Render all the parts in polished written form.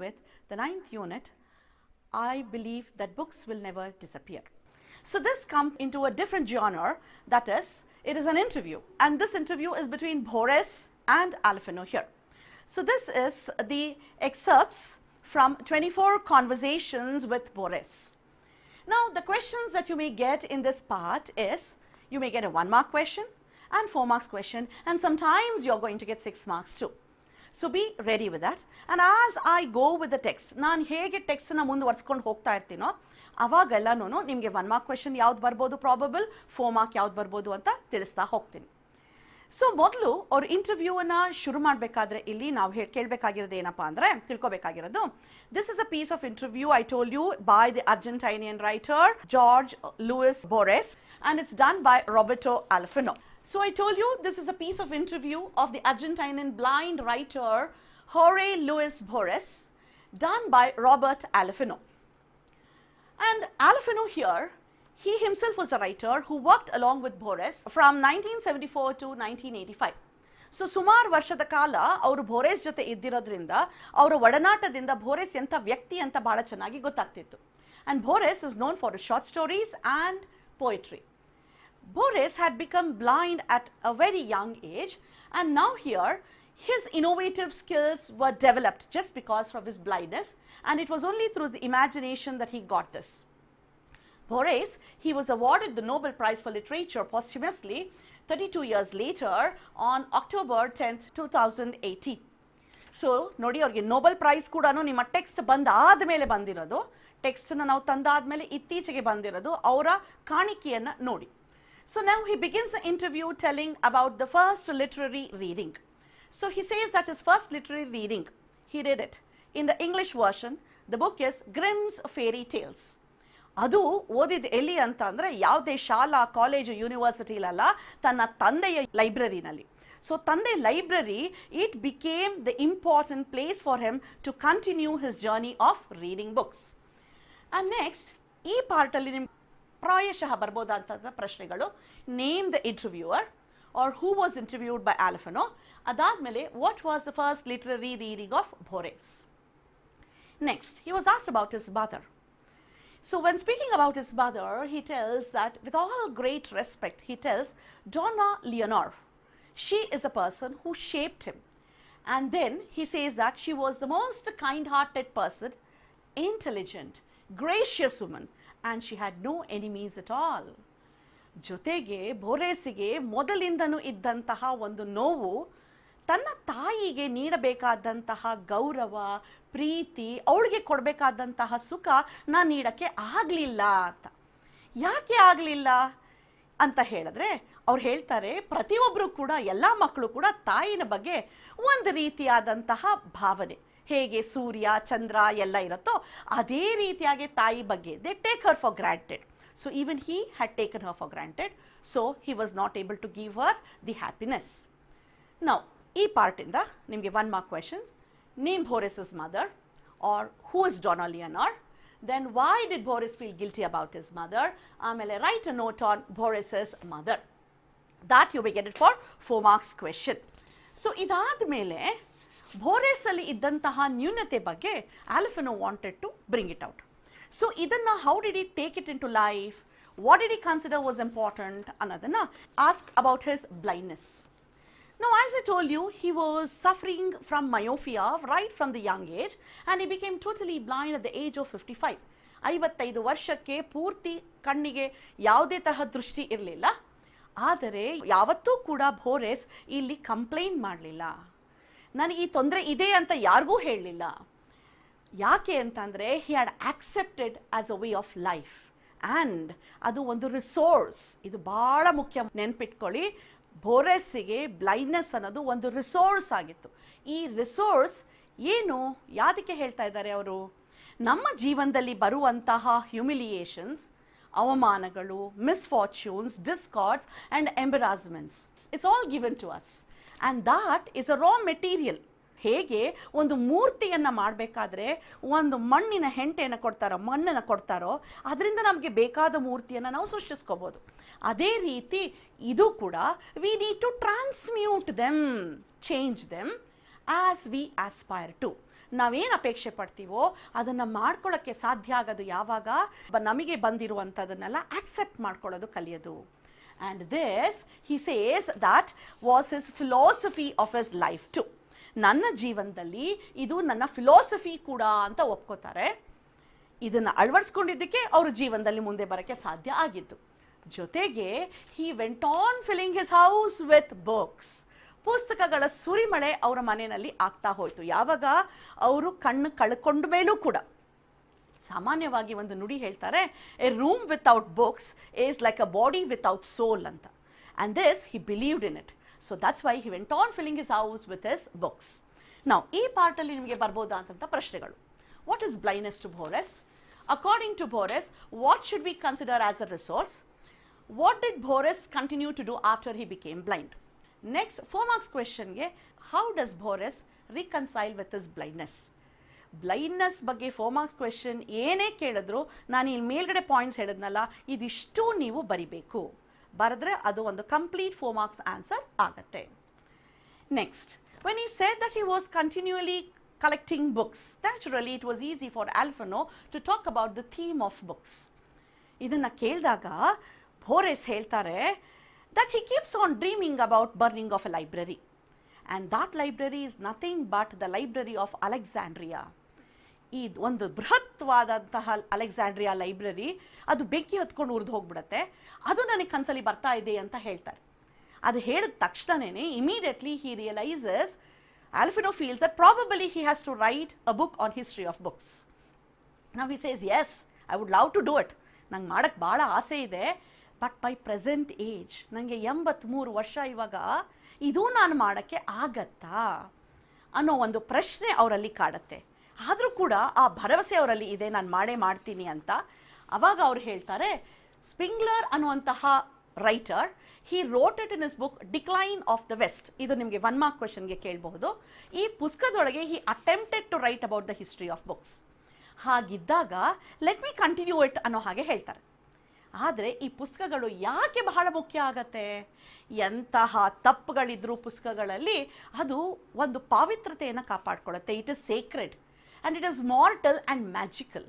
with the 9th unit, I believe that books will never disappear. So this comes into a different genre, that is, it is an interview, and this interview is between Boris and Alphino here. So this is the excerpts from 24 conversations with Boris. Now the questions that you may get in this part is, you may get a 1 mark question and 4 marks question, and sometimes you're going to get 6 marks too. So be ready with that. And as I go with the text, ನಾನು ಹೇಗೆ ಟೆಕ್ಸ್ಟನ್ನು ಮುಂದುವರ್ಸ್ಕೊಂಡು ಹೋಗ್ತಾ ಇರ್ತೀನೋ ಅವಾಗೆಲ್ಲನೂ ನಿಮಗೆ 1 mark question ಯಾವ್ದು ಬರ್ಬೋದು probable, 4 mark ಯಾವ್ದು ಬರ್ಬೋದು ಅಂತ ತಿಳಿಸ್ತಾ ಹೋಗ್ತೀನಿ. ಸೊ ಮೊದಲು ಅವ್ರ ಇಂಟರ್ವ್ಯೂವನ್ನು ಶುರು ಮಾಡಬೇಕಾದ್ರೆ ಇಲ್ಲಿ ನಾವು ಕೇಳಬೇಕಾಗಿರೋದು ಏನಪ್ಪ ಅಂದರೆ, ತಿಳ್ಕೊಬೇಕಾಗಿರೋದು, this is a piece of interview I told you by the Argentinian writer Jorge Luis Borges and it's done by Roberto Alphino. So I told you this is a piece of interview of the Argentinian blind writer Jorge Luis Borges, done by Robert Alphino. And Alphino here, he himself was a writer who worked along with Borges from 1974 to 1985. So ಸುಮಾರು ವರ್ಷದ ಕಾಲ ಅವರು ಬೋರೆಸ್ ಜೊತೆ ಇದ್ದಿರೋದ್ರಿಂದ ಅವರ ಒಡನಾಟದಿಂದ ಬೋರೆಸ್ ಎಂಥ ವ್ಯಕ್ತಿ ಅಂತ ಬಹಳ ಚೆನ್ನಾಗಿ ಗೊತ್ತಾಗ್ತಿತ್ತು. And Borges is known for his short stories and poetry. Borges had become blind at a very young age, and now here his innovative skills were developed just because of his blindness, and it was only through the imagination that he got this. Borges, he was awarded the Nobel Prize for Literature posthumously 32 years later on October 10th, 2018. So ನೋಡಿ, ಅವ್ರಿಗೆ Nobel prize ಕೂಡ ನಿಮ್ಮ text ಬಂದಾದಮೇಲೆ ಬಂದಿರೋದು, ಟೆಕ್ಸ್ಟನ್ನು ನಾವು ತಂದಾದಮೇಲೆ ಇತ್ತೀಚೆಗೆ ಬಂದಿರೋದು, ಅವರ ಕಾಣಿಕೆಯನ್ನು ನೋಡಿ. So now he begins the interview telling about the first literary reading. So he says that his first literary reading, he read it in the English version. The book is Grimm's Fairy Tales. ಅದು ಓದಿದ ಎಲ್ಲಿ ಅಂತ ಅಂದರೆ ಯಾವುದೇ ಶಾಲಾ college ಯೂನಿವರ್ಸಿಟಿಲಲ್ಲ, ತನ್ನ ತಂದೆಯ ಲೈಬ್ರರಿನಲ್ಲಿ. ಸೊ ತಂದೆ library, it became the important place for him to continue his journey of reading books. And next ಈ ಪಾರ್ಟಲ್ಲಿ ನಿಮ್ಗೆ ಪ್ರಾಯಶಃ ಬರ್ಬೋದಂಥ ಪ್ರಶ್ನೆಗಳು, name the interviewer are who was interviewed by Alifano, ಅದಾದಮೇಲೆ what was the first literary reading of Borges. Next he was asked about his mother. So when speaking about his mother, he tells that with all great respect, he tells Donna Leonor, she is a person who shaped him. And then he says that she was the most kind-hearted person, intelligent, gracious woman, and she had no enemies at all. ಜೊತೆಗೆ ಬೋರೆಸ್ಸಿಗೆ ಮೊದಲಿಂದನೂ ಇದ್ದಂತಹ ಒಂದು ನೋವು, ತನ್ನ ತಾಯಿಗೆ ನೀಡಬೇಕಾದಂತಹ ಗೌರವ, ಪ್ರೀತಿ, ಅವಳಿಗೆ ಕೊಡಬೇಕಾದಂತಹ ಸುಖ ನಾನು ನೀಡೋಕ್ಕೆ ಆಗಲಿಲ್ಲ ಅಂತ. ಯಾಕೆ ಆಗಲಿಲ್ಲ ಅಂತ ಹೇಳಿದ್ರೆ ಅವ್ರು ಹೇಳ್ತಾರೆ, ಪ್ರತಿಯೊಬ್ಬರು ಕೂಡ, ಎಲ್ಲ ಮಕ್ಕಳು ಕೂಡ ತಾಯಿನ ಬಗ್ಗೆ ಒಂದು ರೀತಿಯಾದಂತಹ ಭಾವನೆ, ಹೇಗೆ ಸೂರ್ಯ ಚಂದ್ರ ಎಲ್ಲ ಇರುತ್ತೋ ಅದೇ ರೀತಿಯಾಗಿ ತಾಯಿ ಬಗ್ಗೆ they take her for granted. So even he had taken her for granted, so he was not able to give her the happiness. Now ಈ ಪಾರ್ಟಿಂದ ನಿಮಗೆ 1 mark questions, name Borges's mother are who is Dona Leonor, then why did Boris feel guilty about his mother, ಆಮೇಲೆ write a note on Boris's mother. That you will get it for 4 marks question. So ಇದಾದ ಬೋರೆಸ್ಸಲ್ಲಿ ಇದ್ದಂತಹ ನ್ಯೂನತೆ ಬಗ್ಗೆ Alifano wanted to bring it out. So ಇದನ್ನು how did he take it in to life, what did he consider was important ಅನ್ನೋದನ್ನು ask about his blindness. Now, as I told you, he was suffering from myopia right from the young age, and he became totally blind at the age of 55. 55 ವರ್ಷಕ್ಕೆ ಪೂರ್ತಿ ಕಣ್ಣಿಗೆ ಯಾವುದೇ ತರಹ ದೃಷ್ಟಿ ಇರಲಿಲ್ಲ. ಆದರೆ ಯಾವತ್ತೂ ಕೂಡ ಬೋರೆಸ್ ಇಲ್ಲಿ ಕಂಪ್ಲೇಂಟ್ ಮಾಡಲಿಲ್ಲ, ನನಗೆ ಈ ತೊಂದರೆ ಇದೆ ಅಂತ ಯಾರಿಗೂ ಹೇಳಲಿಲ್ಲ. ಯಾಕೆ ಅಂತಂದರೆ he had accepted as a way of life, and ಅದು ಒಂದು ರಿಸೋರ್ಸ್. ಇದು ಭಾಳ ಮುಖ್ಯ, ನೆನ್ಪಿಟ್ಕೊಳ್ಳಿ. ಬೋರೆಸ್ಸಿಗೆ ಬ್ಲೈಂಡ್ನೆಸ್ ಅನ್ನೋದು ಒಂದು ರಿಸೋರ್ಸ್ ಆಗಿತ್ತು. ಈ ರಿಸೋರ್ಸ್ ಏನು, ಯಾವುದಕ್ಕೆ ಹೇಳ್ತಾ ಇದ್ದಾರೆ ಅವರು, ನಮ್ಮ ಜೀವನದಲ್ಲಿ ಬರುವಂತಹ ಹ್ಯೂಮಿಲಿಯೇಷನ್ಸ್, ಅವಮಾನಗಳು, misfortunes, discords and embarrassments, it's all given to us, and that is a raw material. ಹೇಗೆ ಒಂದು ಮೂರ್ತಿಯನ್ನು ಮಾಡಬೇಕಾದ್ರೆ ಒಂದು ಮಣ್ಣಿನ ಹೆಂಟೆಯನ್ನು ಕೊಡ್ತಾರೋ, ಮಣ್ಣನ್ನು ಕೊಡ್ತಾರೋ, ಅದರಿಂದ ನಮಗೆ ಬೇಕಾದ ಮೂರ್ತಿಯನ್ನು ನಾವು ಸೃಷ್ಟಿಸ್ಕೋಬೋದು. ಅದೇ ರೀತಿ ಇದು ಕೂಡ we need to transmute them, change them as we aspire to. ನಾವೇನು ಅಪೇಕ್ಷೆ ಪಡ್ತೀವೋ ಅದನ್ನು ಮಾಡ್ಕೊಳ್ಳೋಕ್ಕೆ ಸಾಧ್ಯ ಆಗೋದು ಯಾವಾಗ ನಮಗೆ ಬಂದಿರುವಂಥದ್ದನ್ನೆಲ್ಲ ಆಕ್ಸೆಪ್ಟ್ ಮಾಡ್ಕೊಳ್ಳೋದು ಕಲಿಯೋದು. And this he says that was his philosophy of his life too. ನನ್ನ ಜೀವನದಲ್ಲಿ ಇದು ನನ್ನ ಫಿಲಾಸಫಿ ಕೂಡ ಅಂತ ಒಪ್ಕೋತಾರೆ. ಇದನ್ನು ಅಳವಡಿಸ್ಕೊಂಡಿದ್ದಕ್ಕೆ ಅವರು ಜೀವನದಲ್ಲಿ ಮುಂದೆ ಬರೋಕ್ಕೆ ಸಾಧ್ಯ ಆಗಿದ್ದು. ಜೊತೆಗೆ ಹಿ went on filling his house with books. ಪುಸ್ತಕಗಳ ಸುರಿಮಳೆ ಅವರ ಮನೆಯಲ್ಲಿ ಆಗ್ತಾ ಹೋಯಿತು. ಯಾವಾಗ ಅವರು ಕಣ್ಣು ಕಳ್ಕೊಂಡ ಮೇಲೂ ಕೂಡ, ಸಾಮಾನ್ಯವಾಗಿ ಒಂದು ನುಡಿ ಹೇಳ್ತಾರೆ, a room without books is like a body without soul ಅಂತ. And this he believed in it. So that's why he went on filling his house with his books. ನಾವು ಈ ಪಾರ್ಟಲ್ಲಿ ನಿಮಗೆ ಬರ್ಬೋದಾ ಅಂತಂಥ ಪ್ರಶ್ನೆಗಳು. What is blindness to Borges? According to Borges, what should we consider as a resource? What did Borges continue to do after he became blind? Next 4 marks ಕ್ವೆಶನ್ಗೆ, how does Borges reconcile with his blindness? Blindness ಬಗ್ಗೆ 4 marks question ಏನೇ ಕೇಳಿದ್ರು, ನಾನು ಇಲ್ಲಿ ಮೇಲ್ಗಡೆ points ಹೇಳಿದ್ನಲ್ಲ, ಇದಿಷ್ಟು ನೀವು ಬರಿಬೇಕು. ಬರೆದ್ರೆ ಅದು ಒಂದು ಕಂಪ್ಲೀಟ್ 4 ಮಾರ್ಕ್ಸ್ ಆನ್ಸರ್ ಆಗುತ್ತೆ. Next, when he said that he was continually collecting books, naturally it was easy for Alphonso to talk about the theme of books. ಇದನ್ನು ಕೇಳಿದಾಗ ಬೋರೆಸ್ ಹೇಳ್ತಾರೆ that he keeps on dreaming about burning of a library, and that library is nothing but the library of Alexandria. ಈ ಒಂದು ಬೃಹತ್ವಾದಂತಹ Alexandria library, ಅದು ಬೆಂಕಿ ಹತ್ಕೊಂಡು ಉರಿದು ಹೋಗ್ಬಿಡುತ್ತೆ, ಅದು ನನಗೆ ಕನಸಲ್ಲಿ ಬರ್ತಾ ಇದೆ ಅಂತ ಹೇಳ್ತಾರೆ. ಅದು ಹೇಳಿದ ತಕ್ಷಣನೇ immediately he realises, Alphonso feels that probably he has to write a book on history of books. Now he says, yes, I would love to do it. ನಂಗೆ ಮಾಡೋಕ್ಕೆ ಭಾಳ ಆಸೆ ಇದೆ, ಬಟ್ ಬೈ ಪ್ರೆಸೆಂಟ್ ಏಜ್, ನನಗೆ 83 ವರ್ಷ ಇವಾಗ, ಇದು ನಾನು ಮಾಡೋಕ್ಕೆ ಆಗತ್ತಾ ಅನ್ನೋ ಒಂದು ಪ್ರಶ್ನೆ ಅವರಲ್ಲಿ ಕಾಡುತ್ತೆ. ಆದರೂ ಕೂಡ ಆ ಭರವಸೆ ಅವರಲ್ಲಿ ಇದೆ, ನಾನು ಮಾಡೇ ಮಾಡ್ತೀನಿ ಅಂತ. ಅವಾಗ ಅವ್ರು ಹೇಳ್ತಾರೆ, ಸ್ಪಿಂಗ್ಲರ್ ಅನ್ನುವಂತಹ writer, he wrote it in his book decline of the west. ಇದು ನಿಮಗೆ 1 ಮಾರ್ಕ್ ಕ್ವೆಶನ್ಗೆ ಕೇಳಬಹುದು. ಈ ಪುಸ್ತಕದೊಳಗೆ he attempted to write about the history of books. ಹಾಗಿದ್ದಾಗ ಲೆಟ್ ಮಿ ಕಂಟಿನ್ಯೂ ಇಟ್ ಅನ್ನೋ ಹಾಗೆ ಹೇಳ್ತಾರೆ. ಆದರೆ ಈ ಪುಸ್ತಕಗಳು ಯಾಕೆ ಬಹಳ ಮುಖ್ಯ ಆಗತ್ತೆ? ಎಂತಹ ತಪ್ಪುಗಳಿದ್ರೂ ಪುಸ್ತಕಗಳಲ್ಲಿ ಅದು ಒಂದು ಪಾವಿತ್ರತೆಯನ್ನು ಕಾಪಾಡ್ಕೊಳ್ಳುತ್ತೆ. It is sacred and it is mortal and magical.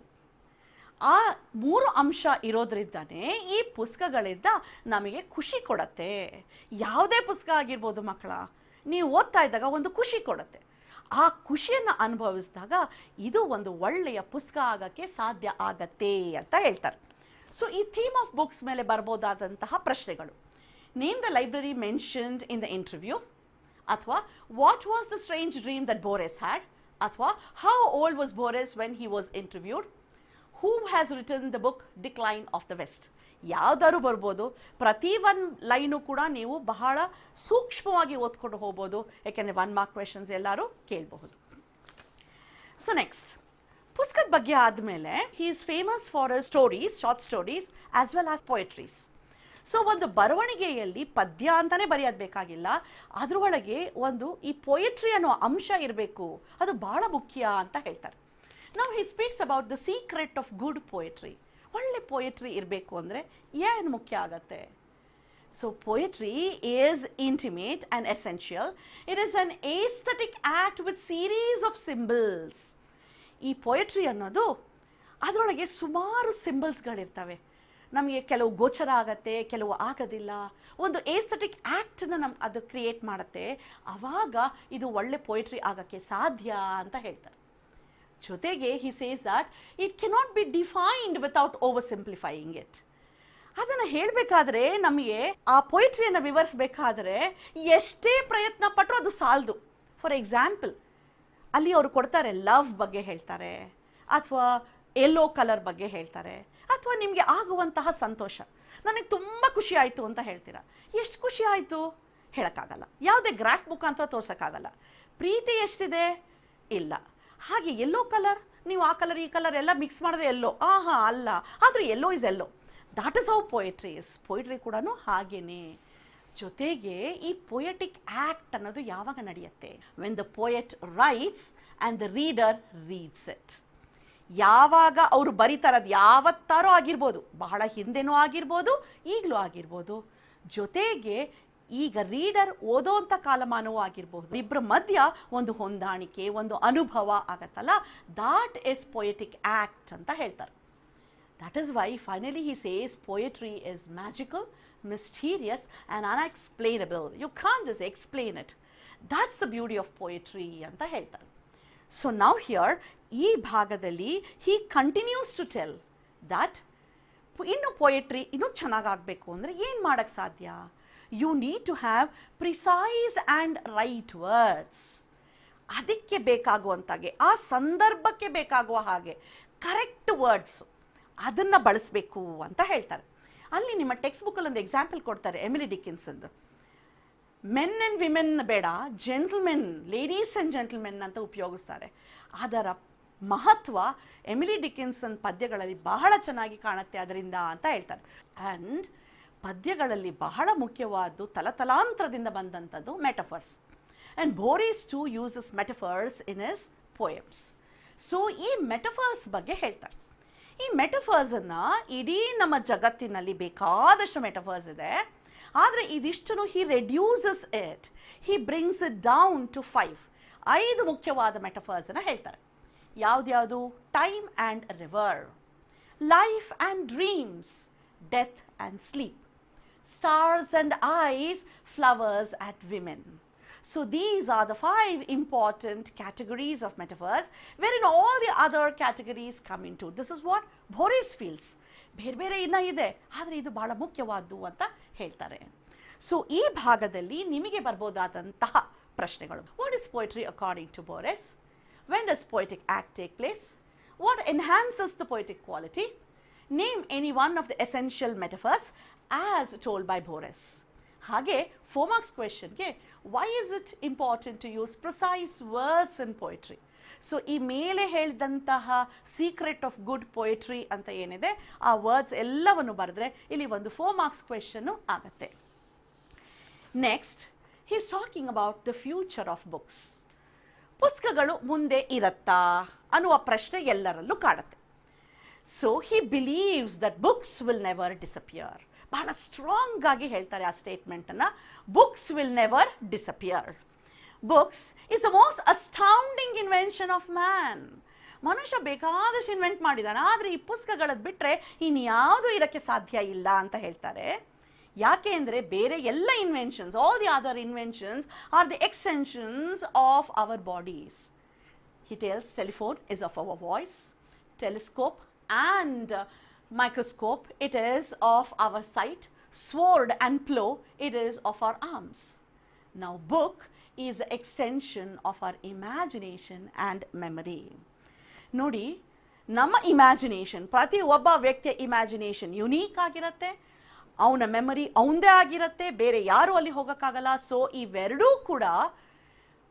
ಆ 3 ಅಂಶ ಇರೋದ್ರಿಂದನೇ ಈ ಪುಸ್ತಕಗಳಿಂದ ನಮಗೆ ಖುಷಿ ಕೊಡುತ್ತೆ. ಯಾವುದೇ ಪುಸ್ತಕ ಆಗಿರ್ಬೋದು ಮಕ್ಕಳ, ನೀವು ಓದ್ತಾ ಇದ್ದಾಗ ಒಂದು ಖುಷಿ ಕೊಡುತ್ತೆ. ಆ ಖುಷಿಯನ್ನು ಅನುಭವಿಸಿದಾಗ ಇದು ಒಂದು ಒಳ್ಳೆಯ ಪುಸ್ತಕ ಆಗೋಕ್ಕೆ ಸಾಧ್ಯ ಆಗತ್ತೆ ಅಂತ ಹೇಳ್ತಾರೆ. ಸೊ ಈ ಥೀಮ್ ಆಫ್ ಬುಕ್ಸ್ ಮೇಲೆ ಬರ್ಬೋದಾದಂತಹ ಪ್ರಶ್ನೆಗಳು, name the library mentioned in the interview, ಅಥವಾ what was the strange dream that Borges had, ಅಥವಾ how old was Borges when he was interviewed, who has written the book decline of the west. ಯಾವುದಾದ್ರು ಬರ್ಬೋದು. ಪ್ರತಿ ಒಂದು line ಕೂಡ ನೀವು ಬಹಳ ಸೂಕ್ಷ್ಮವಾಗಿ ಓದ್ಕೊಂಡು ಹೋಗ್ಬೋದು, ಯಾಕೆಂದರೆ 1 ಮಾರ್ಕ್ ಕ್ವೆಶನ್ಸ್ ಎಲ್ಲರೂ ಕೇಳಬಹುದು. ಸೊ ನೆಕ್ಸ್ಟ್, ಪುಸ್ತಕದ ಬಗ್ಗೆ ಆದಮೇಲೆ he is famous for stories, short stories as well as poetries. So ಒಂದು ಬರವಣಿಗೆಯಲ್ಲಿ ಪದ್ಯ ಅಂತಲೇ ಬರೆಯೋದು ಬೇಕಾಗಿಲ್ಲ, ಅದರೊಳಗೆ ಒಂದು ಈ ಪೊಯೆಟ್ರಿ ಅನ್ನೋ ಅಂಶ ಇರಬೇಕು, ಅದು ಭಾಳ ಮುಖ್ಯ ಅಂತ ಹೇಳ್ತಾರೆ. ನಾವು ಹಿ speaks about the secret of good poetry. ಒಳ್ಳೆ ಪೊಯೆಟ್ರಿ ಇರಬೇಕು ಅಂದರೆ ಏನು ಮುಖ್ಯ ಆಗತ್ತೆ? So poetry is intimate and essential. It is an aesthetic act with series of symbols. ಈ ಪೊಯೆಟ್ರಿ ಅನ್ನೋದು ಅದರೊಳಗೆ ಸುಮಾರು ಸಿಂಬಲ್ಸ್ಗಳಿರ್ತವೆ. ನಮಗೆ ಕೆಲವು ಗೋಚರ ಆಗತ್ತೆ, ಕೆಲವು ಆಗೋದಿಲ್ಲ. ಒಂದು ಏಸ್ಥೆಟಿಕ್ ಆ್ಯಕ್ಟನ್ನು ಅದು ಕ್ರಿಯೇಟ್ ಮಾಡುತ್ತೆ. ಆವಾಗ ಇದು ಒಳ್ಳೆ ಪೊಯೆಟ್ರಿ ಆಗೋಕ್ಕೆ ಸಾಧ್ಯ ಅಂತ ಹೇಳ್ತಾರೆ. ಜೊತೆಗೆ ಹಿ says that it cannot be defined without over simplifying it. ಅದನ್ನು ಹೇಳಬೇಕಾದ್ರೆ, ನಮಗೆ ಆ ಪೊಯಿಟ್ರಿಯನ್ನು ವಿವರಿಸಬೇಕಾದ್ರೆ ಎಷ್ಟೇ ಪ್ರಯತ್ನ ಪಟ್ಟರು ಅದು ಸಾಲದು. ಫಾರ್ ಎಕ್ಸಾಂಪಲ್, ಅಲ್ಲಿ ಅವರು ಕೊಡ್ತಾರೆ, ಲವ್ ಬಗ್ಗೆ ಹೇಳ್ತಾರೆ, ಅಥವಾ ಯೆಲ್ಲೋ ಕಲರ್ ಬಗ್ಗೆ ಹೇಳ್ತಾರೆ, ಅಥವಾ ನಿಮಗೆ ಆಗುವಂತಹ ಸಂತೋಷ, ನನಗೆ ತುಂಬ ಖುಷಿ ಆಯಿತು ಅಂತ ಹೇಳ್ತೀರಾ. ಎಷ್ಟು ಖುಷಿ ಆಯಿತು ಹೇಳೋಕ್ಕಾಗಲ್ಲ, ಯಾವುದೇ ಗ್ರಾಫ್ ಮುಖಾಂತರ ತೋರ್ಸೋಕ್ಕಾಗಲ್ಲ. ಪ್ರೀತಿ ಎಷ್ಟಿದೆ? ಇಲ್ಲ. ಹಾಗೆ ಯೆಲ್ಲೋ ಕಲರ್, ನೀವು ಆ ಕಲರ್ ಈ ಕಲರ್ ಎಲ್ಲ ಮಿಕ್ಸ್ ಮಾಡಿದ್ರೆ ಎಲ್ಲೋ, ಅಲ್ಲ, ಆದರೂ yellow is yellow. That is how poetry is. Poetry ಕೂಡ ಹಾಗೇನೆ. ಜೊತೆಗೆ ಈ ಪೊಯೆಟಿಕ್ ಆ್ಯಕ್ಟ್ ಅನ್ನೋದು ಯಾವಾಗ ನಡೆಯುತ್ತೆ? When the poet writes and the reader reads it. ಯಾವಾಗ ಅವರು ಬರೀತಾರದು, ಯಾವತ್ತಾರೋ ಆಗಿರ್ಬೋದು, ಬಹಳ ಹಿಂದೆನೂ ಆಗಿರ್ಬೋದು, ಈಗಲೂ ಆಗಿರ್ಬೋದು. ಜೊತೆಗೆ ಈಗ ರೀಡರ್ ಓದೋಂಥ ಕಾಲಮಾನವೂ ಆಗಿರಬಹುದು, ಇಬ್ಬರ ಮಧ್ಯ ಒಂದು ಹೊಂದಾಣಿಕೆ, ಒಂದು ಅನುಭವ ಆಗತ್ತಲ್ಲ, ದಾಟ್ ಈಸ್ ಪೊಯೆಟಿಕ್ ಆ್ಯಕ್ಟ್ ಅಂತ ಹೇಳ್ತಾರೆ. That is why finally he says poetry is magical, mysterious and unexplainable. You can't just explain it. That's the beauty of poetry ಅಂತ ಹೇಳ್ತಾರೆ. So now here ಈ ಭಾಗದಲ್ಲಿ he continues to tell that ಇನ್ನು poetry ಇನ್ನೂ ಚೆನ್ನಾಗಾಗಬೇಕು ಅಂದರೆ ಏನು ಮಾಡೋಕ್ಕೆ ಸಾಧ್ಯ? You need to have precise and right words. ಅದಕ್ಕೆ ಬೇಕಾಗುವಂತಾಗೆ, ಆ ಸಂದರ್ಭಕ್ಕೆ ಬೇಕಾಗುವ ಹಾಗೆ ಕರೆಕ್ಟ್ ವರ್ಡ್ಸು ಅದನ್ನು ಬಳಸಬೇಕು ಅಂತ ಹೇಳ್ತಾರೆ. ಅಲ್ಲಿ ನಿಮ್ಮ ಟೆಕ್ಸ್ಟ್ ಬುಕ್ಕಲ್ಲಿ ಒಂದು ಎಕ್ಸಾಂಪಲ್ ಕೊಡ್ತಾರೆ ಎಮಿಲಿ ಡಿಕಿನ್ಸನ್ದು. ಮೆನ್ ಆ್ಯಂಡ್ ವಿಮೆನ್ ಬೇಡ, ಜೆಂಟಲ್ಮೆನ್, ಲೇಡೀಸ್ ಆ್ಯಂಡ್ ಜೆಂಟಲ್ಮೆನ್ ಅಂತ ಉಪಯೋಗಿಸ್ತಾರೆ. ಅದರ ಮಹತ್ವ ಎಮಿಲಿ ಡಿಕಿನ್ಸನ್ ಪದ್ಯಗಳಲ್ಲಿ ಬಹಳ ಚೆನ್ನಾಗಿ ಕಾಣುತ್ತೆ ಅದರಿಂದ ಅಂತ ಹೇಳ್ತಾರೆ. ಆ್ಯಂಡ್ ಪದ್ಯಗಳಲ್ಲಿ ಬಹಳ ಮುಖ್ಯವಾದ್ದು ತಲತಲಾಂತರದಿಂದ ಬಂದಂಥದ್ದು metaphors. And Borges to uses metaphors in his poems. So ಈ ಮೆಟಫರ್ಸ್ ಬಗ್ಗೆ ಹೇಳ್ತಾರೆ. ಈ ಮೆಟಫರ್ಸನ್ನು ಇಡೀ ನಮ್ಮ ಜಗತ್ತಿನಲ್ಲಿ ಬೇಕಾದಷ್ಟು ಮೆಟಫರ್ಸ್ ಇದೆ, ಆದರೆ ಇದಿಷ್ಟನ್ನು he reduces it, he brings it down to 5 ಮುಖ್ಯವಾದ ಮೆಟಫರ್ಸನ್ನು ಹೇಳ್ತಾರೆ. ಯಾವ್ದ್ಯಾವುದು? Time and river, life and dreams, death and sleep, stars and eyes, flowers and women. So these are the 5 important categories of metaphors wherein all the other categories come into. This is what Boris feels. ಬೇರೆ ಬೇರೆ ಇನ್ನೂ ಇದೆ, ಆದರೆ ಇದು ಬಹಳ ಮುಖ್ಯವಾದ್ದು ಅಂತ ಹೇಳ್ತಾರೆ. ಸೊ ಈ ಭಾಗದಲ್ಲಿ ನಿಮಗೆ ಬರ್ಬೋದಾದಂತಹ ಪ್ರಶ್ನೆಗಳು. What is poetry according to Boris? When does poetic act take place? What enhances the poetic quality? Name any one of the essential metaphors as told by Boris. ಹಾಗೆ 4 marks ಕ್ವೆಶನ್ಗೆ why is it important to use precise words in poetry. So ಈ ಮೇಲೆ ಹೇಳಿದಂತಹ secret of good poetry ಅಂತ ಏನಿದೆ, ಆ words ಎಲ್ಲವನ್ನು ಬರೆದ್ರೆ ಇಲ್ಲಿ ಒಂದು 4 marks ಕ್ವೆಶನ್ನು ಆಗುತ್ತೆ. Next he is talking about the future of books. ಪುಸ್ತಕಗಳು ಮುಂದೆ ಇರತ್ತಾ ಅನ್ನುವ ಪ್ರಶ್ನೆ ಎಲ್ಲರಲ್ಲೂ ಕಾಡುತ್ತೆ. So he believes that books will never disappear. ಬಹಳ ಸ್ಟ್ರಾಂಗ್ ಆಗಿ ಹೇಳ್ತಾರೆ ಆ ಸ್ಟೇಟ್ಮೆಂಟನ್ನು. Books will never disappear. Books is the most astounding invention of man. ಮನುಷ್ಯ ಬೇಕಾದಷ್ಟು ಇನ್ವೆಂಟ್ ಮಾಡಿದ್ದಾನೆ, ಆದರೆ ಈ ಪುಸ್ತಕಗಳದ್ದು ಬಿಟ್ಟರೆ ಇನ್ಯಾವುದೂ ಇರೋಕ್ಕೆ ಸಾಧ್ಯ ಇಲ್ಲ ಅಂತ ಹೇಳ್ತಾರೆ. ಯಾಕೆ ಅಂದರೆ ಬೇರೆ ಎಲ್ಲ inventions, all the other inventions R the extensions of our bodies. He tells telephone is of our voice, telescope and microscope, it is of our sight, sword and plow, it is of our arms. Now book is the extension of our imagination and memory. ನೋಡಿ, ನಮ್ಮ imagination, ಪ್ರತಿ ಒಬ್ಬ ವ್ಯಕ್ತಿಯ imagination unique ಆಗಿರುತ್ತೆ, ಅವನ memory ಅವನದೇ ಆಗಿರುತ್ತೆ, ಬೇರೆ ಯಾರೂ ಅಲ್ಲಿ ಹೋಗೋಕ್ಕಾಗಲ್ಲ. ಸೊ ಇವೆರಡೂ ಕೂಡ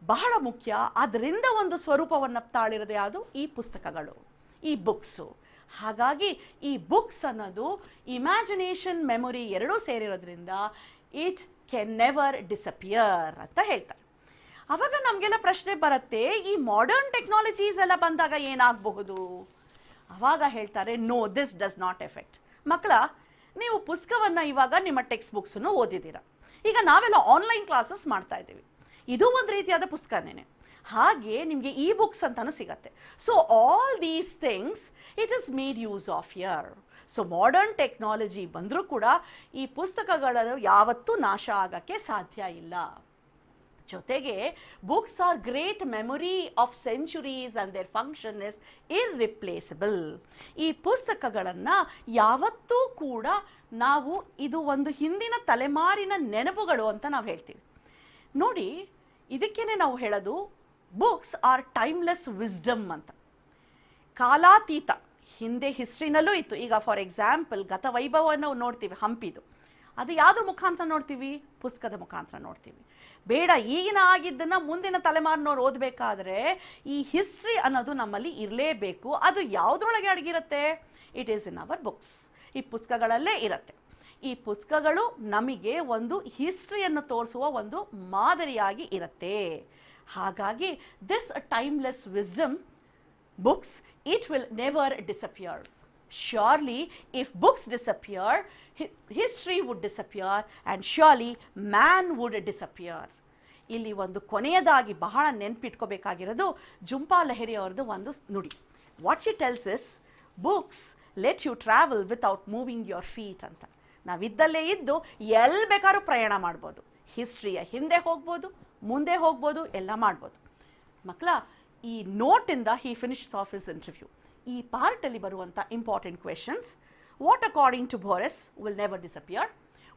ಬಹಳ ಮುಖ್ಯ. ಅದರಿಂದ ಒಂದು ಸ್ವರೂಪವನ್ನು ತಾಳಿರೋದು ಯಾವುದು? ಈ ಪುಸ್ತಕಗಳು, ಈ ಬುಕ್ಸು. ಹಾಗಾಗಿ ಈ ಬುಕ್ಸ್ ಅನ್ನೋದು ಇಮ್ಯಾಜಿನೇಷನ್, ಮೆಮೊರಿ ಎರಡೂ ಸೇರಿರೋದ್ರಿಂದ ಇಟ್ ಕ್ಯಾನ್ ನೆವರ್ ಡಿಸಪಿಯರ್ ಅಂತ ಹೇಳ್ತಾರೆ. ಆವಾಗ ನಮಗೆಲ್ಲ ಪ್ರಶ್ನೆ ಬರುತ್ತೆ, ಈ ಮಾಡರ್ನ್ ಟೆಕ್ನಾಲಜೀಸ್ ಎಲ್ಲ ಬಂದಾಗ ಏನಾಗಬಹುದು? ಆವಾಗ ಹೇಳ್ತಾರೆ, no, this does not effect. ಮಕ್ಕಳ, ನೀವು ಪುಸ್ತಕವನ್ನು ಇವಾಗ ನಿಮ್ಮ ಟೆಕ್ಸ್ಟ್ ಬುಕ್ಸನ್ನು ಓದಿದ್ದೀರಾ. ಈಗ ನಾವೆಲ್ಲ ಆನ್ಲೈನ್ ಕ್ಲಾಸಸ್ ಮಾಡ್ತಾ ಇದ್ದೀವಿ, ಇದು ಒಂದು ರೀತಿಯಾದ ಪುಸ್ತಕನೇ. ಹಾಗೆ ನಿಮಗೆ ಇ ಬುಕ್ಸ್ ಅಂತಲೂ ಸಿಗತ್ತೆ. So all these things it is made use of here. So modern technology ಬಂದರೂ ಕೂಡ ಈ ಪುಸ್ತಕಗಳು ಯಾವತ್ತೂ ನಾಶ ಆಗೋಕ್ಕೆ ಸಾಧ್ಯ ಇಲ್ಲ. ಜೊತೆಗೆ books are great memory of centuries and their function is irreplaceable. ಈ ಪುಸ್ತಕಗಳನ್ನು ಯಾವತ್ತೂ ಕೂಡ ನಾವು ಇದು ಒಂದು ಹಿಂದಿನ ತಲೆಮಾರಿನ ನೆನಪುಗಳು ಅಂತ ನಾವು ಹೇಳ್ತೀವಿ. ನೋಡಿ, ಇದಕ್ಕೇನೆ ನಾವು ಹೇಳೋದು ಬುಕ್ಸ್ ಆರ್ ಟೈಮ್ಲೆಸ್ ವಿಸ್ಡಮ್ ಅಂತ. ಕಾಲಾತೀತ, ಹಿಂದೆ ಹಿಸ್ಟ್ರಿನಲ್ಲೂ ಇತ್ತು. ಈಗ ಫಾರ್ ಎಕ್ಸಾಂಪಲ್ ಗತವೈಭವವನ್ನು ನೋಡ್ತೀವಿ, ಹಂಪಿದು, ಅದು ಯಾವುದ್ರ ಮುಖಾಂತರ ನೋಡ್ತೀವಿ? ಪುಸ್ತಕದ ಮುಖಾಂತರ ನೋಡ್ತೀವಿ. ಬೇಡ, ಈಗಿನ ಆಗಿದ್ದನ್ನು ಮುಂದಿನ ತಲೆಮಾರಿನವ್ರು ಓದಬೇಕಾದ್ರೆ ಈ ಹಿಸ್ಟ್ರಿ ಅನ್ನೋದು ನಮ್ಮಲ್ಲಿ ಇರಲೇಬೇಕು. ಅದು ಯಾವುದ್ರೊಳಗೆ ಅಡಗಿರುತ್ತೆ? It is in our books. ಈ ಪುಸ್ತಕಗಳಲ್ಲೇ ಇರುತ್ತೆ. ಈ ಪುಸ್ತಕಗಳು ನಮಗೆ ಒಂದು ಹಿಸ್ಟ್ರಿಯನ್ನು ತೋರಿಸುವ ಒಂದು ಮಾದರಿಯಾಗಿ ಇರುತ್ತೆ. ಹಾಗಾಗಿ this timeless wisdom books, it will never disappear. surely if books disappear, history would disappear and surely man would disappear. ಇಲ್ಲಿ ಒಂದು ಕೊನೆಯದಾಗಿ ಬಹಳ ನೆನಪಿಟ್ಕೋಬೇಕಾಗಿರೋದು ಜುಂಪಾ ಲಹಿರಿ ಅವರದು ಒಂದು ನುಡಿ. What she tells is, books let you travel without moving your feet ಅಂತ. ನಾವಿದ್ದಲ್ಲೇ ಇದ್ದು ಎಲ್ಲಿ ಬೇಕಾದ್ರೂ ಪ್ರಯಾಣ ಮಾಡ್ಬೋದು, ಹಿಸ್ಟ್ರಿಯ ಹಿಂದೆ ಹೋಗ್ಬೋದು, ಮುಂದೆ ಹೋಗ್ಬೋದು, ಎಲ್ಲ ಮಾಡ್ಬೋದು. ಮಕ್ಕಳ, ಈ ನೋಟಿಂದ he finishes off his interview. ಈ ಪಾರ್ಟಲ್ಲಿ ಬರುವಂಥ important questions: what according to Borges will never disappear?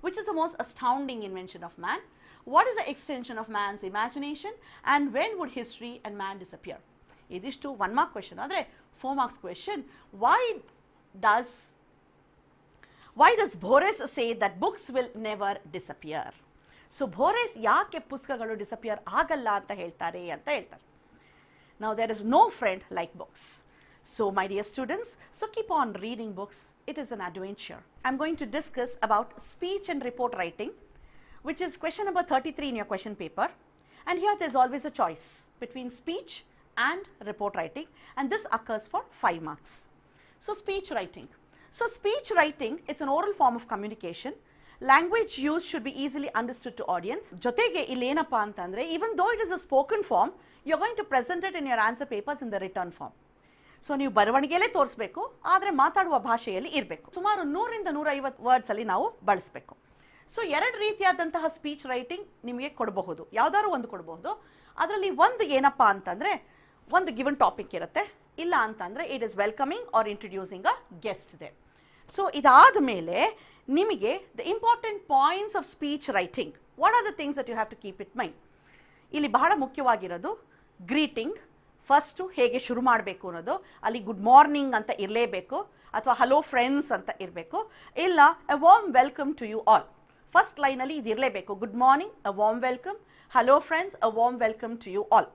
Which is the most astounding invention of man? What is the extension of man's imagination? And when would history and man disappear? Idistu 1 mark question adre 4 marks question. Why does Boris say that books will never disappear? So Boris yaake ಪುಸ್ತಕಗಳು disappear ಆಗಲ್ಲ ಅಂತ ಹೇಳ್ತಾರೆ ಅಂತ ಹೇಳ್ತಾರೆ. Now there is no friend like books. So my dear students, so keep on reading books. It is an adventure. I'm going to discuss about speech and report writing, which is question number 33 in your question paper. And here there's always a choice between speech and report writing, and this occurs for 5 marks. So speech writing. So speech writing, it's an oral form of communication. Language used should be easily understood to audience. Jotege illenappa antandre, even though it is a spoken form, you're going to present it in your answer papers in the written form. So ನೀವು ಬರವಣಿಗೆಯಲ್ಲೇ ತೋರಿಸ್ಬೇಕು, ಆದರೆ ಮಾತಾಡುವ ಭಾಷೆಯಲ್ಲಿ ಇರಬೇಕು. ಸುಮಾರು 100 ರಿಂದ 150 ವರ್ಡ್ಸಲ್ಲಿ ನಾವು ಬಳಸಬೇಕು. ಸೊ 2 ರೀತಿಯಾದಂತಹ ಸ್ಪೀಚ್ ರೈಟಿಂಗ್ ನಿಮಗೆ ಕೊಡಬಹುದು, ಯಾವುದಾದ್ರು ಒಂದು ಕೊಡಬಹುದು. ಅದರಲ್ಲಿ ಒಂದು ಏನಪ್ಪ ಅಂತಂದರೆ, ಒಂದು ಗಿವನ್ ಟಾಪಿಕ್ ಇರುತ್ತೆ, ಇಲ್ಲ ಅಂತಂದರೆ it is welcoming or introducing a guest ಇದೆ. ಸೊ ಇದಾದ ಮೇಲೆ ನಿಮಗೆ the important points of speech writing, what are the things that you have to keep it mind. ಇಲ್ಲಿ ಬಹಳ ಮುಖ್ಯವಾಗಿರೋದು ಗ್ರೀಟಿಂಗ್. ಫಸ್ಟು ಹೇಗೆ ಶುರು ಮಾಡಬೇಕು ಅನ್ನೋದು, ಅಲ್ಲಿ ಗುಡ್ ಮಾರ್ನಿಂಗ್ ಅಂತ ಇರಲೇಬೇಕು, ಅಥವಾ ಹಲೋ ಫ್ರೆಂಡ್ಸ್ ಅಂತ ಇರಬೇಕು, ಇಲ್ಲ a warm welcome to you all. First ಲೈನಲ್ಲಿ ಇದು ಇರಲೇಬೇಕು, good morning, a warm welcome, hello friends, a warm welcome to you all.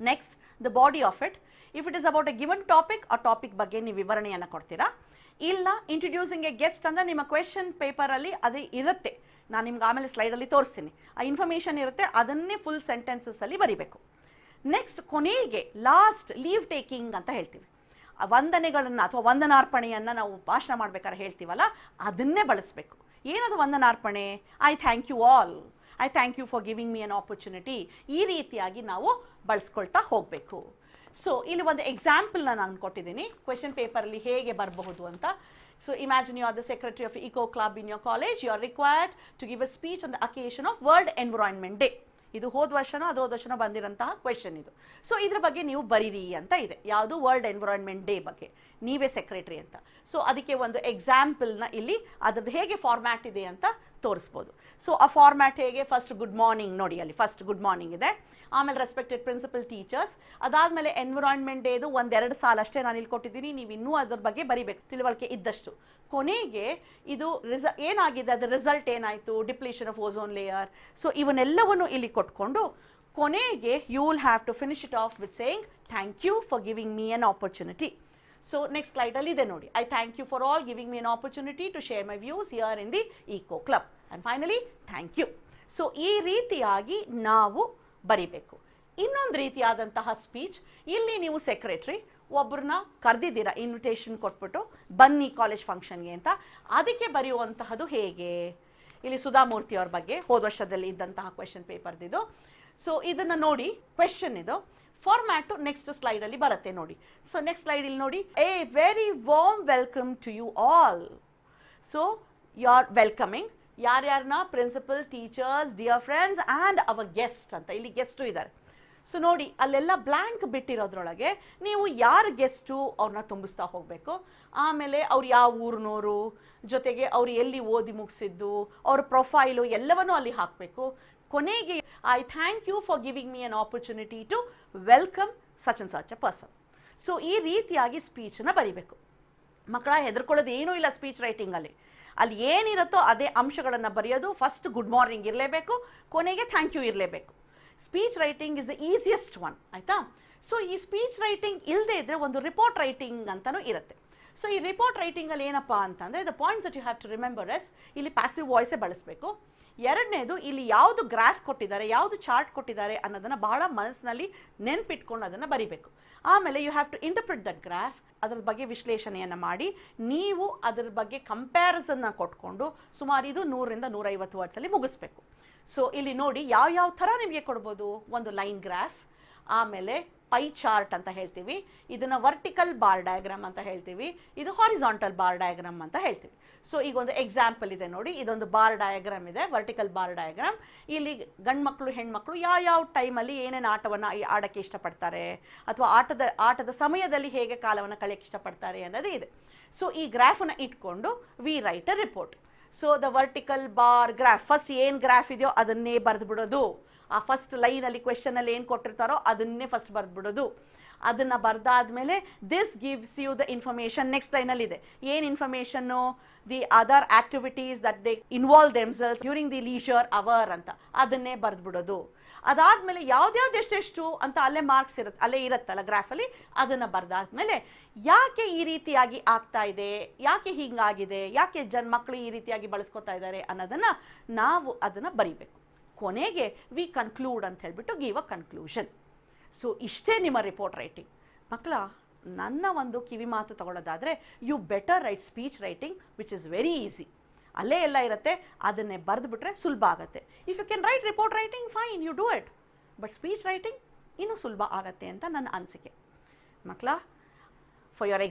Next the body of it. If it is about a given topic, ಆ topic ಬಗ್ಗೆ ನೀವು ವಿವರಣೆಯನ್ನು ಕೊಡ್ತೀರಾ. ಇಲ್ಲ introducing A guest ಅಂದರೆ ನಿಮ್ಮ ಕ್ವೆಶನ್ ಪೇಪರಲ್ಲಿ ಅದು ಇರುತ್ತೆ, ನಾನು ನಿಮ್ಗೆ ಆಮೇಲೆ ಸ್ಲೈಡಲ್ಲಿ ತೋರಿಸ್ತೀನಿ, ಆ ಇನ್ಫಾರ್ಮೇಷನ್ ಇರುತ್ತೆ, ಅದನ್ನೇ ಫುಲ್ ಸೆಂಟೆನ್ಸಸ್ಸಲ್ಲಿ ಬರೀಬೇಕು. ನೆಕ್ಸ್ಟ್ ಕೊನೆಗೆ ಲಾಸ್ಟ್ ಲೀವ್ ಟೇಕಿಂಗ್ ಅಂತ ಹೇಳ್ತೀವಿ, ವಂದನೆಗಳನ್ನು ಅಥವಾ ವಂದನಾರ್ಪಣೆಯನ್ನು ನಾವು ಭಾಷಣ ಮಾಡ್ಬೇಕಾದ್ರೆ ಹೇಳ್ತೀವಲ್ಲ, ಅದನ್ನೇ ಬಳಸಬೇಕು. ಏನದು ವಂದನಾರ್ಪಣೆ? I thank you all, I thank you for giving me an opportunity, ಈ ರೀತಿಯಾಗಿ ನಾವು ಬಳಸ್ಕೊಳ್ತಾ ಹೋಗಬೇಕು. ಸೊ ಇಲ್ಲಿ ಒಂದು ಎಕ್ಸಾಂಪಲ್ನ ನಾನು ಕೊಟ್ಟಿದ್ದೀನಿ, ಕ್ವೆಶನ್ ಪೇಪರಲ್ಲಿ ಹೇಗೆ ಬರಬಹುದು ಅಂತ. So imagine you are the secretary of Eco Club in your college, you are required to give a speech on the occasion of World Environment Day. ಇದು ಹೋದ ವರ್ಷನೋ ಅದರ ವರ್ಷನೋ ಬಂದಿರೋಂತಹ ಕ್ವೆಶನ್ ಇದು. ಸೊ ಇದ್ರ ಬಗ್ಗೆ ನೀವು ಬರೀರಿ ಅಂತ ಇದೆ, ಯಾವುದು ವರ್ಲ್ಡ್ ಎನ್ವಿರಾನ್ಮೆಂಟ್ ಡೇ ಬಗ್ಗೆ, ನೀವೇ ಸೆಕ್ರೆಟರಿ ಅಂತ. ಸೊ ಅದಕ್ಕೆ ಒಂದು ಎಕ್ಸಾಂಪಲ್ನ ಇಲ್ಲಿ ಅದ್ರದ್ದು ಹೇಗೆ ಫಾರ್ಮ್ಯಾಟ್ ಇದೆ ಅಂತ ತೋರಿಸ್ಬೋದು. ಸೊ ಆ ಫಾರ್ಮ್ಯಾಟ್ ಹೇಗೆ, ಫಸ್ಟ್ ಗುಡ್ ಮಾರ್ನಿಂಗ್ ನೋಡಿ, ಅಲ್ಲಿ ಫಸ್ಟ್ ಗುಡ್ ಮಾರ್ನಿಂಗ್ ಇದೆ, ಆಮೇಲೆ ರೆಸ್ಪೆಕ್ಟೆಡ್ ಪ್ರಿನ್ಸಿಪಲ್ ಟೀಚರ್ಸ್, ಅದಾದಮೇಲೆ ಎನ್ವಿರಾನ್ಮೆಂಟ್ ಡೇದು 1-2 ಸಾಲ ಅಷ್ಟೇ ನಾನು ಇಲ್ಲಿ ಕೊಟ್ಟಿದ್ದೀನಿ, ನೀವು ಇನ್ನೂ ಅದ್ರ ಬಗ್ಗೆ ಬರೀಬೇಕು ತಿಳುವಳಿಕೆ ಇದ್ದಷ್ಟು. ಕೊನೆಗೆ ಇದು ಏನಾಗಿದೆ, ಅದರ ರಿಸಲ್ಟ್ ಏನಾಯಿತು, depletion of ozone layer. So ಇವನ್ನೆಲ್ಲವನ್ನು ಇಲ್ಲಿ ಕೊಟ್ಕೊಂಡು ಕೊನೆಗೆ you will have to finish it off with saying thank you for giving me an opportunity. So next ಸ್ಲೈಡಲ್ಲಿ ಇದೆ ನೋಡಿ, I thank you for all giving me an opportunity to share my views here in the eco club and finally thank you. So ಈ ರೀತಿಯಾಗಿ ನಾವು ಬರಿಬೇಕು. ಇನ್ನೊಂದು ರೀತಿಯಾದಂತಹ speech, ಇಲ್ಲಿ ನೀವು ಸೆಕ್ರೆಟ್ರಿ ಒಬ್ಬರನ್ನ ಕರೆದಿದ್ದೀರಾ, ಇನ್ವಿಟೇಷನ್ ಕೊಟ್ಬಿಟ್ಟು ಬನ್ನಿ ಕಾಲೇಜ್ ಫಂಕ್ಷನ್ಗೆ ಅಂತ, ಅದಕ್ಕೆ ಬರೆಯುವಂತಹದ್ದು ಹೇಗೆ. ಇಲ್ಲಿ ಸುಧಾಮೂರ್ತಿ ಅವ್ರ ಬಗ್ಗೆ ಹೋದ ವರ್ಷದಲ್ಲಿ ಇದ್ದಂತಹ ಕ್ವೆಶನ್ ಪೇಪರ್ದಿದು. ಸೊ ಇದನ್ನು ನೋಡಿ, ಕ್ವೆಶನ್ ಇದು, ಫಾರ್ಮ್ಯಾಟು ನೆಕ್ಸ್ಟ್ ಸ್ಲೈಡಲ್ಲಿ ಬರುತ್ತೆ ನೋಡಿ. ಸೊ ನೆಕ್ಸ್ಟ್ ಸ್ಲೈಡ್ ಇಲ್ಲಿ ನೋಡಿ, a very warm welcome to you all. So you are welcoming ಯಾರ್ಯಾರನ್ನ, principal, teachers, dear friends and our guest ಅಂತ, ಇಲ್ಲಿ ಗೆಸ್ಟು ಇದ್ದಾರೆ. ಸೊ ನೋಡಿ ಅಲ್ಲೆಲ್ಲ ಬ್ಲ್ಯಾಂಕ್ ಬಿಟ್ಟಿರೋದ್ರೊಳಗೆ ನೀವು ಯಾರು ಗೆಸ್ಟು ಅವ್ರನ್ನ ತುಂಬಿಸ್ತಾ ಹೋಗಬೇಕು. ಆಮೇಲೆ ಅವ್ರು ಯಾವ ಊರಿನವರು, ಜೊತೆಗೆ ಅವ್ರು ಎಲ್ಲಿ ಓದಿ ಮುಗಿಸಿದ್ದು, ಅವ್ರ ಪ್ರೊಫೈಲು ಎಲ್ಲವನ್ನೂ ಅಲ್ಲಿ ಹಾಕಬೇಕು. ಕೊನೆಗೆ I thank you for giving me an opportunity to welcome such and such a person. So ಈ ರೀತಿಯಾಗಿ ಸ್ಪೀಚನ್ನು ಬರೀಬೇಕು. ಮಕ್ಕಳ ಹೆದರ್ಕೊಳ್ಳೋದು ಏನೂ ಇಲ್ಲ ಸ್ಪೀಚ್ ರೈಟಿಂಗಲ್ಲಿ, ಅಲ್ಲಿ ಏನಿರುತ್ತೋ ಅದೇ ಅಂಶಗಳನ್ನು ಬರೆಯೋದು. ಫಸ್ಟ್ ಗುಡ್ ಮಾರ್ನಿಂಗ್ ಇರಲೇಬೇಕು, ಕೊನೆಗೆ ಥ್ಯಾಂಕ್ ಯು ಇರಲೇಬೇಕು. Speech writing is the easiest one, ಆಯಿತಾ. ಸೊ ಈ ಸ್ಪೀಚ್ ರೈಟಿಂಗ್ ಇಲ್ಲದೆ ಇದ್ದರೆ ಒಂದು ರಿಪೋರ್ಟ್ ರೈಟಿಂಗ್ ಅಂತಲೂ ಇರುತ್ತೆ. ಸೊ ಈ ರಿಪೋರ್ಟ್ ರೈಟಿಂಗಲ್ಲಿ ಏನಪ್ಪ ಅಂತಂದರೆ the points that you have to remember as, ಇಲ್ಲಿ ಪ್ಯಾಸಿವ್ ವಾಯ್ಸೇ ಬಳಸಬೇಕು. ಎರಡನೇದು, ಇಲ್ಲಿ ಯಾವುದು ಗ್ರಾಫ್ ಕೊಟ್ಟಿದ್ದಾರೆ, ಯಾವುದು ಚಾರ್ಟ್ ಕೊಟ್ಟಿದ್ದಾರೆ ಅನ್ನೋದನ್ನು ಬಹಳ ಮನಸ್ಸಿನಲ್ಲಿ ನೆನ್ಪಿಟ್ಕೊಂಡು ಅದನ್ನು ಬರಿಬೇಕು. ಆಮೇಲೆ you have to interpret that graph, ಅದರ ಬಗ್ಗೆ ವಿಶ್ಲೇಷಣೆಯನ್ನು ಮಾಡಿ ನೀವು ಅದರ ಬಗ್ಗೆ ಕಂಪ್ಯಾರಿಸನ್ನ ಕೊಟ್ಕೊಂಡು ಸುಮಾರು ಇದು 100ರಿಂದ 150 ವರ್ಡ್ಸಲ್ಲಿ ಮುಗಿಸ್ಬೇಕು. ಸೊ ಇಲ್ಲಿ ನೋಡಿ ಯಾವ ಥರ ನಿಮಗೆ ಕೊಡ್ಬೋದು. ಒಂದು ಲೈನ್ ಗ್ರಾಫ್, ಆಮೇಲೆ ಪೈ ಚಾರ್ಟ್ ಅಂತ ಹೇಳ್ತೀವಿ, ಇದನ್ನು ವರ್ಟಿಕಲ್ ಬಾರ್ ಡಯಾಗ್ರಾಮ್ ಅಂತ ಹೇಳ್ತೀವಿ, ಇದು ಹಾರಿಸಾಂಟಲ್ ಬಾರ್ ಡಯಾಗ್ರಾಮ್ ಅಂತ ಹೇಳ್ತೀವಿ. ಸೊ ಈಗ ಒಂದು ಎಕ್ಸಾಂಪಲ್ ಇದೆ ನೋಡಿ, ಇದೊಂದು ಬಾರ್ ಡಯಾಗ್ರಾಮ್ ಇದೆ, ವರ್ಟಿಕಲ್ ಬಾರ್ ಡಯಾಗ್ರಾಮ್. ಇಲ್ಲಿ ಗಂಡು ಮಕ್ಕಳು ಹೆಣ್ಮಕ್ಳು ಯಾವ ಟೈಮಲ್ಲಿ ಏನೇನು ಆಟವನ್ನು ಆಡೋಕ್ಕೆ ಇಷ್ಟಪಡ್ತಾರೆ ಅಥವಾ ಆಟದ ಸಮಯದಲ್ಲಿ ಹೇಗೆ ಕಾಲವನ್ನು ಕಳೆಯೋಕ್ಕೆ ಇಷ್ಟಪಡ್ತಾರೆ ಅನ್ನೋದು ಇದೆ. ಸೊ ಈ ಗ್ರಾಫನ್ನು ಇಟ್ಕೊಂಡು we write a report. So the vertical bar graph, first ಏನು ಗ್ರಾಫ್ ಇದೆಯೋ ಅದನ್ನೇ ಬರೆದು ಬಿಡೋದು. ಆ ಫಸ್ಟ್ ಲೈನಲ್ಲಿ ಕ್ವೆಶನಲ್ಲಿ ಏನು ಕೊಟ್ಟಿರ್ತಾರೋ ಅದನ್ನೇ ಫಸ್ಟ್ ಬರೆದ್ಬಿಡೋದು. ಅದನ್ನು ಬರೆದಾದ್ಮೇಲೆ this gives you the information. Next ಲೈನಲ್ಲಿದೆ ಏನು information, the other activities that they involve themselves during the leisure hour ಅಂತ ಅದನ್ನೇ ಬರೆದ್ಬಿಡೋದು. ಅದಾದಮೇಲೆ ಯಾವ್ದ್ಯಾವ್ದು ಎಷ್ಟೆಷ್ಟು ಅಂತ ಅಲ್ಲೇ ಮಾರ್ಕ್ಸ್ ಇರುತ್ತೆ, ಅಲ್ಲೇ ಇರುತ್ತಲ್ಲ ಗ್ರಾಫಲ್ಲಿ, ಅದನ್ನು ಬರೆದಾದ್ಮೇಲೆ ಯಾಕೆ ಈ ರೀತಿಯಾಗಿ ಆಗ್ತಾ ಇದೆ, ಯಾಕೆ ಹೀಗಾಗಿದೆ, ಯಾಕೆ ಮಕ್ಕಳು ಈ ರೀತಿಯಾಗಿ ಬಳಸ್ಕೊತಾ ಇದ್ದಾರೆ ಅನ್ನೋದನ್ನು ನಾವು ಅದನ್ನು ಬರಿಬೇಕು. ಕೊನೆಗೆ ವಿ ಕನ್ಕ್ಲೂಡ್ ಅಂತ ಹೇಳ್ಬಿಟ್ಟು ಗಿವ್ ಅ ಕನ್ಕ್ಲೂಷನ್. ಸೊ ಇಷ್ಟೇ ನಿಮ್ಮ ರಿಪೋರ್ಟ್ ರೈಟಿಂಗ್. ಮಕ್ಕಳ, ನನ್ನ ಒಂದು ಕಿವಿ ಮಾತು ತಗೊಳ್ಳೋದಾದರೆ, you better write speech writing which is very easy. ಅಲ್ಲೇ ಎಲ್ಲ ಇರುತ್ತೆ, ಅದನ್ನೇ ಬರೆದುಬಿಟ್ರೆ ಸುಲಭ ಆಗುತ್ತೆ. If you can write report writing, fine, you do it. But speech writing ಇನ್ನೂ ಸುಲಭ ಆಗುತ್ತೆ ಅಂತ ನನ್ನ ಅನಿಸಿಕೆ. ಮಕ್ಕಳ, ಫಾರ್ ಯೋರ್